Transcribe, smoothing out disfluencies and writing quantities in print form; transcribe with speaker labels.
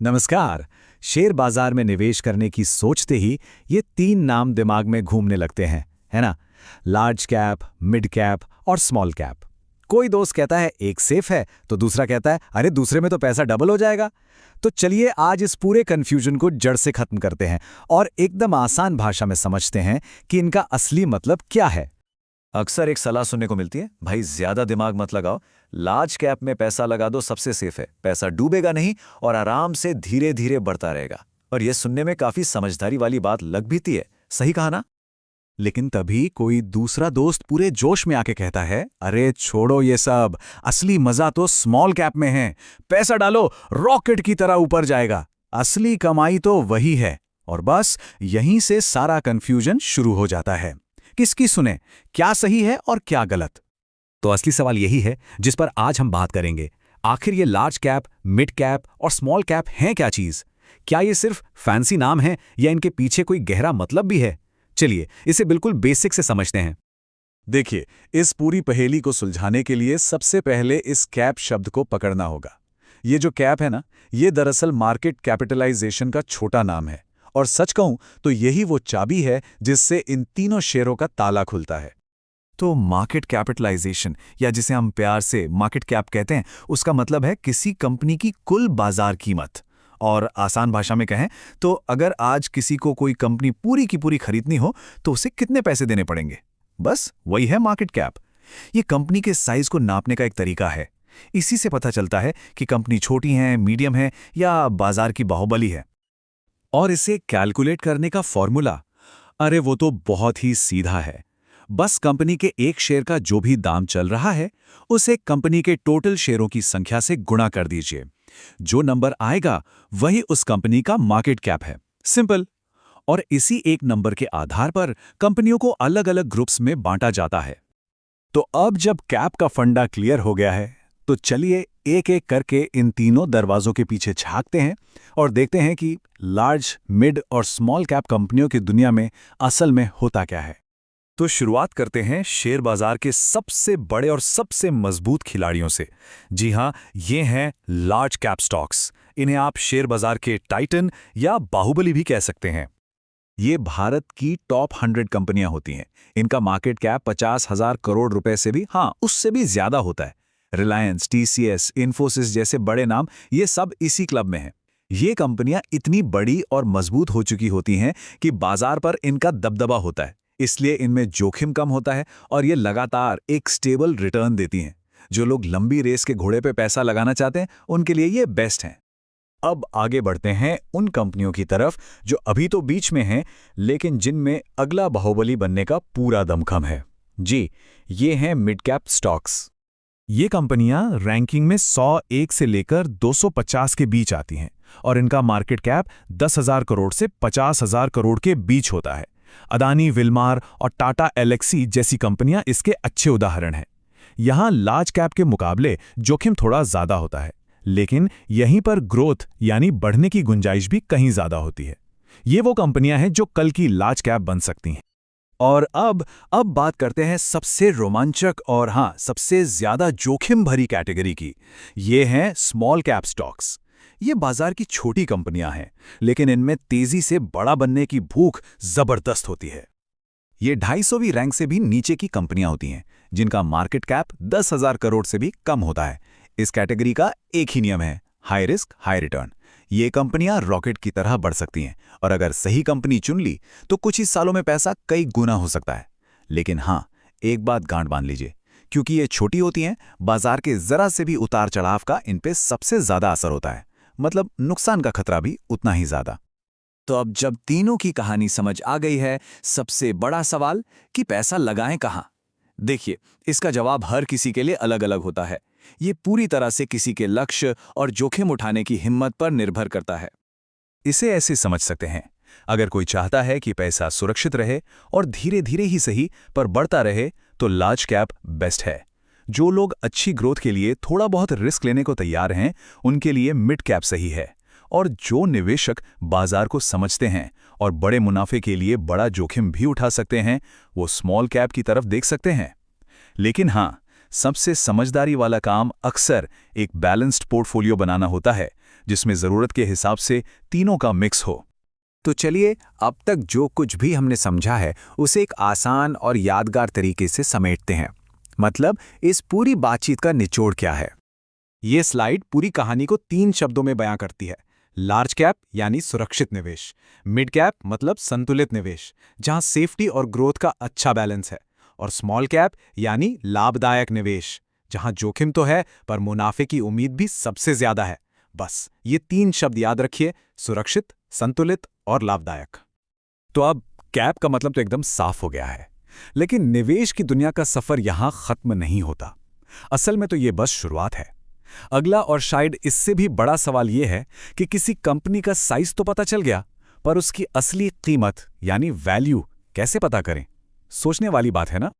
Speaker 1: नमस्कार। शेयर बाजार में निवेश करने की सोचते ही ये तीन नाम दिमाग में घूमने लगते हैं, है ना? लार्ज कैप, मिड कैप और स्मॉल कैप। कोई दोस्त कहता है एक सेफ है तो दूसरा कहता है अरे दूसरे में तो पैसा डबल हो जाएगा। तो चलिए आज इस पूरे कन्फ्यूजन को जड़ से खत्म करते हैं और एकदम आसान भाषा में समझते हैं कि इनका असली मतलब क्या है।
Speaker 2: अक्सर एक सलाह सुनने को मिलती है, भाई ज्यादा दिमाग मत लगाओ, लार्ज कैप में पैसा लगा दो, सबसे सेफ है, पैसा डूबेगा नहीं और आराम से धीरे धीरे बढ़ता रहेगा। और यह सुनने में काफी समझदारी वाली बात लग भी है, सही कहा ना?
Speaker 1: लेकिन तभी कोई दूसरा दोस्त पूरे जोश में आके कहता है अरे छोड़ो ये सब, असली मजा तो स्मॉल कैप में है, पैसा डालो रॉकेट की तरह ऊपर जाएगा, असली कमाई तो वही है। और बस यहीं से सारा कंफ्यूजन शुरू हो जाता है। किसकी सुने, क्या सही है और क्या गलत? तो असली सवाल यही है जिस पर आज हम बात करेंगे। आखिर ये लार्ज कैप, मिड कैप और स्मॉल कैप हैं क्या चीज? क्या ये सिर्फ फैंसी नाम है या इनके पीछे कोई गहरा मतलब भी है? चलिए इसे बिल्कुल बेसिक से समझते हैं।
Speaker 3: देखिए, इस पूरी पहेली को सुलझाने के लिए सबसे पहले इस कैप शब्द को पकड़ना होगा। ये जो कैप है ना, ये दरअसल मार्केट कैपिटलाइजेशन का छोटा नाम है। और सच कहूं तो यही वो चाबी है जिससे इन तीनों शेयरों का ताला खुलता है।
Speaker 1: तो मार्केट कैपिटलाइजेशन, या जिसे हम प्यार से मार्केट कैप कहते हैं, उसका मतलब है किसी कंपनी की कुल बाजार कीमत। और आसान भाषा में कहें तो अगर आज किसी को कोई कंपनी पूरी की पूरी खरीदनी हो तो उसे कितने पैसे देने पड़ेंगे, बस वही है मार्केट कैप। ये कंपनी के साइज को नापने का एक तरीका है। इसी से पता चलता है कि कंपनी छोटी है, मीडियम है या बाजार की बाहुबली है। और इसे कैलकुलेट करने का फॉर्मूला, अरे वो तो बहुत ही सीधा है। बस कंपनी के एक शेयर का जो भी दाम चल रहा है उसे कंपनी के टोटल शेयरों की संख्या से गुणा कर दीजिए। जो नंबर आएगा वही उस कंपनी का मार्केट कैप है। सिंपल। और इसी एक नंबर के आधार पर कंपनियों को अलग अलग ग्रुप्स में बांटा जाता है। तो अब जब कैप का फंडा क्लियर हो गया है तो चलिए एक एक करके इन तीनों दरवाजों के पीछे झांकते हैं और देखते हैं कि लार्ज, मिड और स्मॉल कैप कंपनियों की दुनिया में असल में होता क्या है। तो शुरुआत करते हैं शेयर बाजार के सबसे बड़े और सबसे मजबूत खिलाड़ियों से। जी हां, ये हैं लार्ज कैप स्टॉक्स। इन्हें आप शेयर बाजार के टाइटन या बाहुबली भी कह सकते हैं। ये भारत की टॉप 100 कंपनियां होती हैं। इनका मार्केट कैप 50,000 करोड़ रुपए से भी, उससे भी ज्यादा होता है। रिलायंस, टीसीएस, इन्फोसिस जैसे बड़े नाम, ये सब इसी क्लब में हैं। ये कंपनियां इतनी बड़ी और मजबूत हो चुकी होती हैं कि बाजार पर इनका दबदबा होता है, इसलिए इनमें जोखिम कम होता है और ये लगातार एक स्टेबल रिटर्न देती हैं। जो लोग लंबी रेस के घोड़े पे पैसा लगाना चाहते हैं उनके लिए ये बेस्ट हैं। अब आगे बढ़ते हैं उन कंपनियों की तरफ जो अभी तो बीच में हैं, लेकिन जिनमें अगला बाहुबली बनने का पूरा दमखम है। जी, ये हैं मिड कैप स्टॉक्स। ये कंपनियां रैंकिंग में 101 से लेकर 250 के बीच आती हैं और इनका मार्केट कैप 10,000 करोड़ से 50,000 करोड़ के बीच होता है। अदानी, विल्मार और टाटा एलेक्सी जैसी कंपनियां इसके अच्छे उदाहरण हैं। यहां लार्ज कैप के मुकाबले जोखिम थोड़ा ज्यादा होता है, लेकिन यहीं पर ग्रोथ यानी बढ़ने की गुंजाइश भी कहीं ज्यादा होती है। ये वो कंपनियां हैं जो कल की लार्ज कैप बन सकती हैं। और अब बात करते हैं सबसे रोमांचक और सबसे ज्यादा जोखिम भरी कैटेगरी की। ये हैं स्मॉल कैप स्टॉक्स। ये बाजार की छोटी कंपनियां हैं, लेकिन इनमें तेजी से बड़ा बनने की भूख जबरदस्त होती है। ये 250वीं रैंक से भी नीचे की कंपनियां होती हैं, जिनका मार्केट कैप 10,000 करोड़ से भी कम होता है। इस कैटेगरी का एक ही नियम है, हाई रिस्क हाई रिटर्न। ये कंपनियां रॉकेट की तरह बढ़ सकती हैं और अगर सही कंपनी चुन ली तो कुछ ही सालों में पैसा कई गुना हो सकता है। लेकिन एक बात गांठ बांध लीजिए, क्योंकि ये छोटी होती हैं, बाजार के जरा से भी उतार चढ़ाव का इन पे सबसे ज्यादा असर होता है। मतलब नुकसान का खतरा भी उतना ही ज्यादा।
Speaker 2: तो अब जब तीनों की कहानी समझ आ गई है, सबसे बड़ा सवाल कि पैसा लगाएं कहां? देखिए, इसका जवाब हर किसी के लिए अलग अलग होता है। ये पूरी तरह से किसी के लक्ष्य और जोखिम उठाने की हिम्मत पर निर्भर करता है।
Speaker 1: इसे ऐसे समझ सकते हैं, अगर कोई चाहता है कि पैसा सुरक्षित रहे और धीरे धीरे ही सही पर बढ़ता रहे तो लार्ज कैप बेस्ट है। जो लोग अच्छी ग्रोथ के लिए थोड़ा बहुत रिस्क लेने को तैयार हैं, उनके लिए मिड कैप सही है। और जो निवेशक बाजार को समझते हैं और बड़े मुनाफे के लिए बड़ा जोखिम भी उठा सकते हैं, वो स्मॉल कैप की तरफ देख सकते हैं। लेकिन सबसे समझदारी वाला काम अक्सर एक बैलेंस्ड पोर्टफोलियो बनाना होता है, जिसमें ज़रूरत के हिसाब से तीनों का मिक्स हो।
Speaker 2: तो चलिए अब तक जो कुछ भी हमने समझा है उसे एक आसान और यादगार तरीके से समेटते हैं। मतलब इस पूरी बातचीत का निचोड़ क्या है?
Speaker 3: ये स्लाइड पूरी कहानी को 3 शब्दों में बयां करती है। लार्ज कैप यानी सुरक्षित निवेश, मिड कैप मतलब संतुलित निवेश जहां सेफ्टी और ग्रोथ का अच्छा बैलेंस है, और स्मॉल कैप यानी लाभदायक निवेश जहां जोखिम तो है पर मुनाफे की उम्मीद भी सबसे ज्यादा है। बस ये 3 शब्द याद रखिए, सुरक्षित, संतुलित और लाभदायक। तो अब कैप का मतलब तो एकदम साफ हो गया है, लेकिन निवेश की दुनिया का सफर यहां खत्म नहीं होता। असल में तो ये बस शुरुआत है। अगला और शायद इससे भी बड़ा सवाल यह है कि किसी कंपनी का साइज तो पता चल गया, पर उसकी असली कीमत यानी वैल्यू कैसे पता करें? सोचने वाली बात है ना।